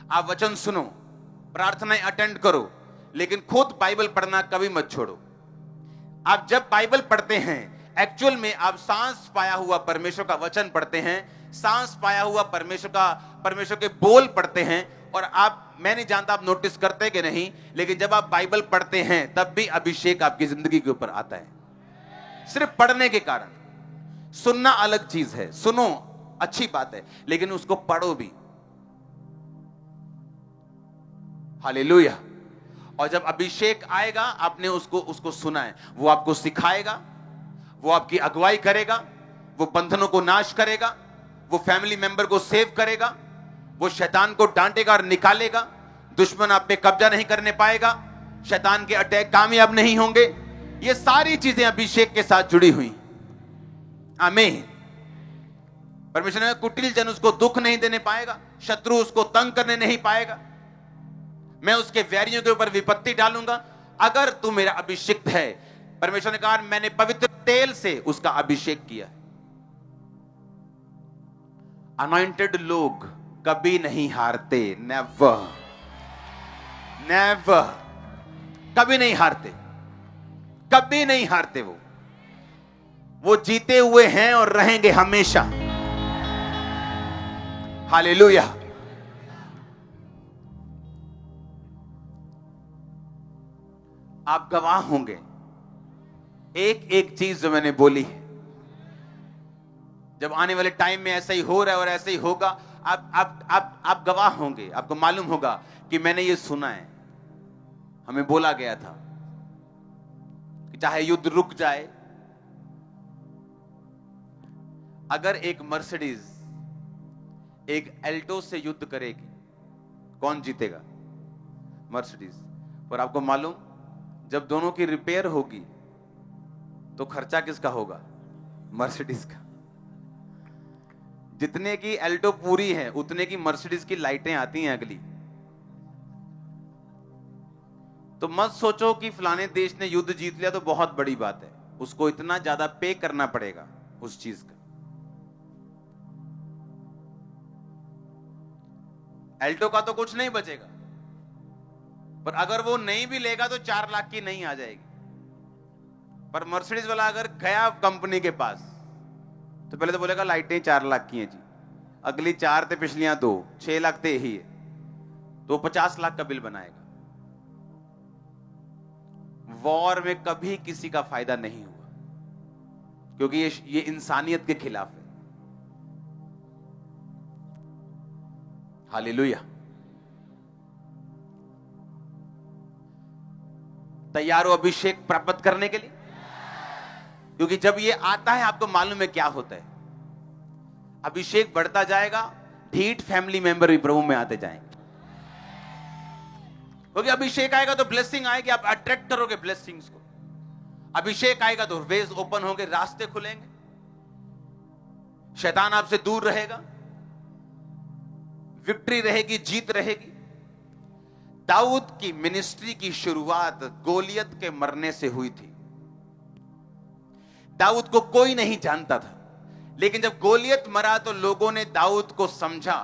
आप वचन सुनो, प्रार्थनाएं अटेंड करो, लेकिन खुद बाइबल पढ़ना कभी मत छोड़ो। आप जब बाइबल पढ़ते हैं, एक्चुअल में आप सांस पाया हुआ परमेश्वर का वचन पढ़ते हैं, सांस पाया हुआ परमेश्वर के बोल पढ़ते हैं। और आप, मैं नहीं जानता आप नोटिस करते कि नहीं, लेकिन जब आप बाइबल पढ़ते हैं तब भी अभिषेक आपकी जिंदगी के ऊपर आता है, सिर्फ पढ़ने के कारण। सुनना अलग चीज है, सुनो अच्छी बात है, लेकिन उसको पढ़ो भी। हालेलुया। और जब अभिषेक आएगा, आपने उसको सुना है, वो आपको सिखाएगा, वो आपकी अगुवाई करेगा, वो बंधनों को नाश करेगा, वो फैमिली मेंबर को सेव करेगा, वो शैतान को डांटेगा और निकालेगा, दुश्मन आप पे कब्जा नहीं करने पाएगा, शैतान के अटैक कामयाब नहीं होंगे। ये सारी चीजें अभिषेक के साथ जुड़ी हुई। आमीन। परमेश्वर ने कुटिल जन उसको दुख नहीं देने पाएगा, शत्रु उसको तंग करने नहीं पाएगा, मैं उसके वैरियों के ऊपर विपत्ति डालूंगा अगर तू मेरा अभिषिक्त है। परमेश्वर ने कहा मैंने पवित्र तेल से उसका अभिषेक किया। अनॉइंटेड लोग कभी नहीं हारते, नेवर नेवर, कभी नहीं हारते, कभी नहीं हारते। वो जीते हुए हैं और रहेंगे हमेशा। हालेलुया। आप गवाह होंगे एक एक चीज जो मैंने बोली है। जब आने वाले टाइम में ऐसा ही हो रहा है और ऐसा ही होगा, आप गवाह होंगे। आपको मालूम होगा कि मैंने ये सुना है, हमें बोला गया था कि चाहे युद्ध रुक जाए, अगर एक मर्सिडीज एक एल्टो से युद्ध करेगी, कौन जीतेगा? मर्सिडीज। पर आपको मालूम, जब दोनों की रिपेयर होगी तो खर्चा किसका होगा? मर्सिडीज का। जितने की एल्टो पूरी है उतने की मर्सिडीज की लाइटें आती हैं अगली। तो मत सोचो कि फलाने देश ने युद्ध जीत लिया तो बहुत बड़ी बात है, उसको इतना ज्यादा पे करना पड़ेगा उस चीज का। एल्टो का तो कुछ नहीं बचेगा, पर अगर वो नहीं भी लेगा तो 4 लाख की नहीं आ जाएगी। पर मर्सिडीज वाला अगर गया कंपनी के पास तो पहले तो बोलेगा लाइटें 4 लाख की हैं जी, अगली 4 थे, पिछलियां 2, 6 लाख थे यही है, तो 50 लाख का बिल बनाएगा। वॉर में कभी किसी का फायदा नहीं हुआ, क्योंकि ये इंसानियत के खिलाफ है। हालेलुया। तैयार हो अभिषेक प्राप्त करने के लिए? क्योंकि जब ये आता है आपको मालूम है क्या होता है। अभिषेक बढ़ता जाएगा, ढीठ फैमिली मेंबर भी प्रभु में आते जाएंगे। क्योंकि अभिषेक आएगा तो ब्लेसिंग आएगी, आप अट्रैक्ट करोगे ब्लेसिंग्स को। अभिषेक आएगा तो वेज ओपन होंगे, रास्ते खुलेंगे, शैतान आपसे दूर रहेगा, विक्ट्री रहेगी, जीत रहेगी। दाऊद की मिनिस्ट्री की शुरुआत गोलियत के मरने से हुई थी। दाऊद को कोई नहीं जानता था, लेकिन जब गोलियत मरा तो लोगों ने दाऊद को समझा,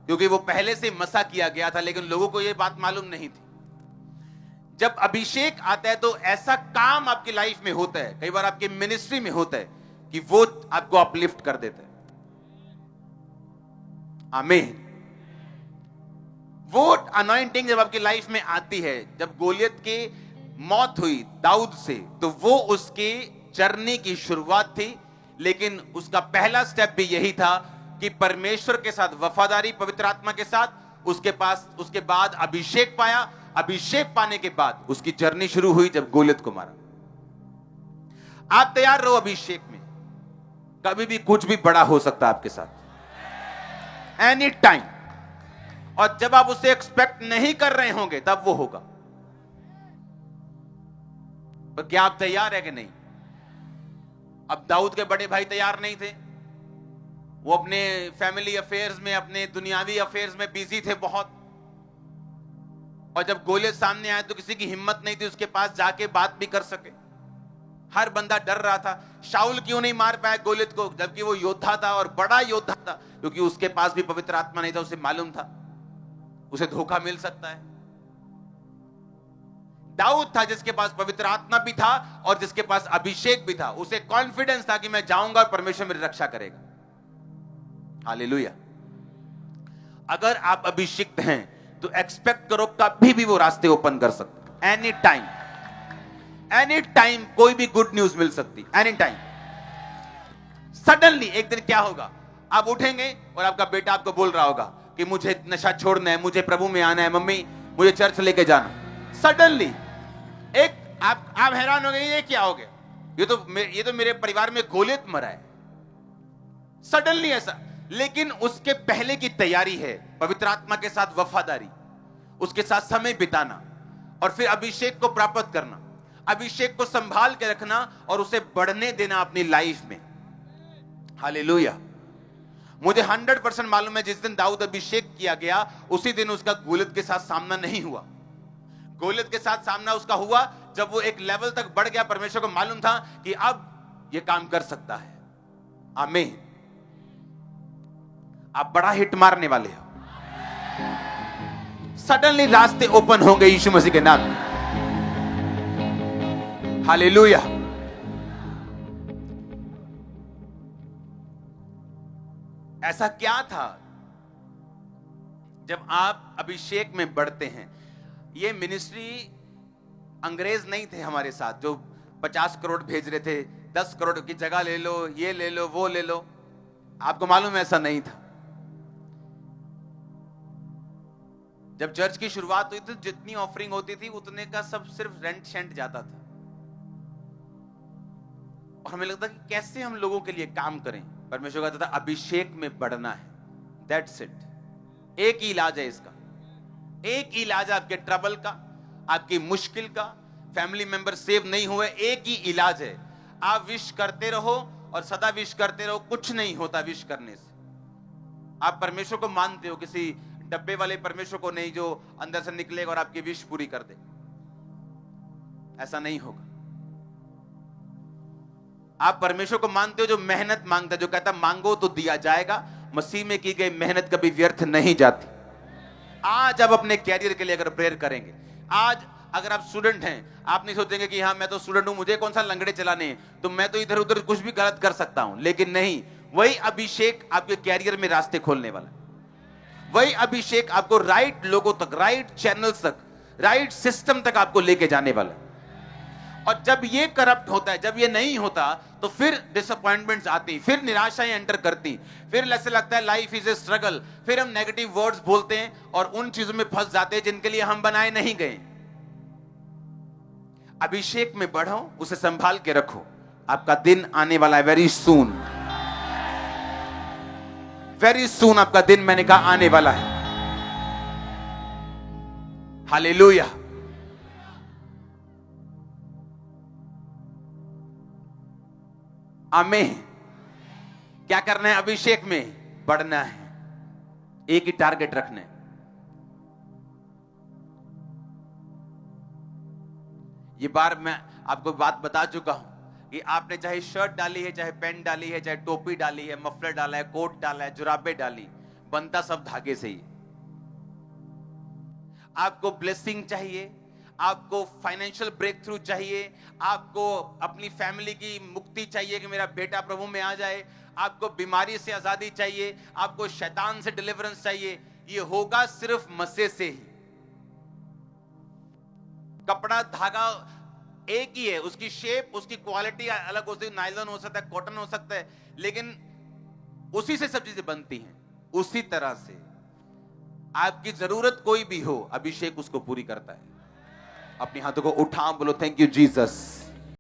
क्योंकि वो पहले से मसा किया गया था, लेकिन लोगों को यह बात मालूम नहीं थी। जब अभिषेक आता है तो ऐसा काम आपकी लाइफ में होता है, कई बार आपकी मिनिस्ट्री में होता है कि वो आपको अपलिफ्ट कर देता है। आमीन। वो अनॉइंटिंग जब आपकी लाइफ में आती है, जब गोलियत की मौत हुई दाऊद से, तो वो उसकी जर्नी की शुरुआत थी, लेकिन उसका पहला स्टेप भी यही था कि परमेश्वर के साथ वफादारी, पवित्र आत्मा के साथ, उसके बाद अभिषेक पाया। अभिषेक पाने के बाद उसकी जर्नी शुरू हुई जब गोलियत को मारा। आप तैयार रहो अभिषेक में, कभी भी कुछ भी बड़ा हो सकता है आपके साथ, एनी टाइम। और जब आप उसे एक्सपेक्ट नहीं कर रहे होंगे तब वो होगा। तो क्या आप तैयार है कि नहीं? अब दाऊद के बड़े भाई तैयार नहीं थे, वो अपने फैमिली अफेयर्स में, अपने दुनियावी अफेयर्स में बिजी थे बहुत। और जब गोलियत सामने आया तो किसी की हिम्मत नहीं थी उसके पास जाके बात भी कर सके। हर बंदा डर रहा था, शाऊल क्यों नहीं मार पाया गोलियत को, जबकि वो योद्धा था और बड़ा योद्धा था, क्योंकि उसके पास भी पवित्र आत्मा नहीं था। उसे मालूम था उसे धोखा मिल सकता है। दाऊद था जिसके पास पवित्र आत्मा भी था और जिसके पास अभिषेक भी था। उसे कॉन्फिडेंस था कि मैं जाऊंगा और परमेश्वर मेरी रक्षा करेगा। हालेलुया। अगर आप अभिषिक्त हैं तो एक्सपेक्ट करो कभी भी वो रास्ते ओपन कर सकते, एनी टाइम। एनी टाइम कोई भी गुड न्यूज मिल सकती, एनी टाइम। सडनली एक दिन क्या होगा, आप उठेंगे और आपका बेटा आपको बोल रहा होगा कि मुझे नशा छोड़ना है, मुझे प्रभु में आना है, मम्मी मुझे चर्च लेके जाना। सडनली एक आप हैरान हो गए, ये क्या हो गया? ये तो मेरे परिवार में गोलियत मरा है। सडनली ऐसा। लेकिन उसके पहले की तैयारी है, पवित्र आत्मा के साथ वफादारी, उसके साथ समय बिताना और फिर अभिषेक को प्राप्त करना, अभिषेक को संभाल के रखना और उसे बढ़ने देना अपनी लाइफ में। हालेलुया। मुझे 100% मालूम है जिस दिन दाऊद अभिषेक किया गया उसी दिन उसका गोलियत के साथ सामना नहीं हुआ। गोलियत के साथ सामना उसका हुआ जब वो एक लेवल तक बढ़ गया। परमेश्वर को मालूम था कि अब ये काम कर सकता है। आमीन। आप बड़ा हिट मारने वाले हो। सडनली रास्ते ओपन होंगे यीशु मसीह के नाम में। हालेलुया। ऐसा क्या था जब आप अभिषेक में बढ़ते हैं? ये मिनिस्ट्री अंग्रेज नहीं थे हमारे साथ जो 50 करोड़ भेज रहे थे, 10 करोड़ की जगह ले लो, ये ले लो, वो ले लो। आपको मालूम है ऐसा नहीं था। जब चर्च की शुरुआत हुई तो जितनी ऑफरिंग होती थी उतने का सब सिर्फ रेंट शेंट जाता था और हमें लगता कि कैसे हम लोगों के लिए काम करें। परमेश्वर कहता था अभिषेक में बढ़ना है, दैट्स इट। एक ही इलाज है इसका, एक ही इलाज है आपके ट्रबल का, आपकी मुश्किल का। फैमिली मेंबर सेव नहीं हुए, एक ही इलाज है, आप विश करते रहो और सदा विश करते रहो। कुछ नहीं होता विश करने से। आप परमेश्वर को मानते हो, किसी डब्बे वाले परमेश्वर को नहीं जो अंदर से निकलेगा और आपकी विश पूरी कर दे। ऐसा नहीं होगा। आप परमेश्वर को मानते हो जो मेहनत मांगता है, जो कहता मांगो तो दिया जाएगा। मसीह में की गई मेहनत कभी व्यर्थ नहीं जाती। आज आप अपने कैरियर के लिए अगर प्रेयर करेंगे, आज अगर आप स्टूडेंट हैं, आप नहीं सोचेंगे कि हाँ मैं तो स्टूडेंट हूं, मुझे कौन सा लंगड़े चलाने हैं, तो मैं तो इधर उधर कुछ भी गलत कर सकता हूं। लेकिन नहीं, वही अभिषेक आपके कैरियर में रास्ते खोलने वाला। वही अभिषेक आपको राइट लोगों तक, राइट चैनल्स तक, राइट सिस्टम तक आपको लेके जाने वाला। और जब ये करप्ट होता है, जब ये नहीं होता, तो फिर डिसअपॉइंटमेंट्स आती, फिर निराशाएं एंटर करती, फिर ऐसे लगता है लाइफ इज ए स्ट्रगल। फिर हम नेगेटिव वर्ड्स बोलते हैं और उन चीजों में फंस जाते हैं जिनके लिए हम बनाए नहीं गए। अभिषेक में बढ़ो, उसे संभाल के रखो। आपका दिन आने वाला है, वेरी सून, वेरी सून आपका दिन, मैंने कहा आने वाला है। हालेलुया। आमीन। क्या करना है? अभिषेक में बढ़ना है, एक ही टारगेट रखना है। ये बार मैं आपको बात बता चुका हूं कि आपने चाहे शर्ट डाली है, चाहे पैंट डाली है, चाहे टोपी डाली है, मफलर डाला है, कोट डाला है, जुराबे डाली, बनता सब धागे से ही। आपको ब्लेसिंग चाहिए, आपको फाइनेंशियल ब्रेक थ्रू चाहिए, आपको अपनी फैमिली की मुक्ति चाहिए कि मेरा बेटा प्रभु में आ जाए, आपको बीमारी से आजादी चाहिए, आपको शैतान से डिलीवरेंस चाहिए, ये होगा सिर्फ मसीह से ही। कपड़ा धागा एक ही है, उसकी शेप, उसकी क्वालिटी अलग हो सकती है, नायलॉन हो सकता है, कॉटन हो सकता है, लेकिन उसी से सब चीजें बनती हैं। उसी तरह से आपकी जरूरत कोई भी हो, अभिषेक उसको पूरी करता है। अपने हाथों को उठा, बोलो थैंक यू जीसस।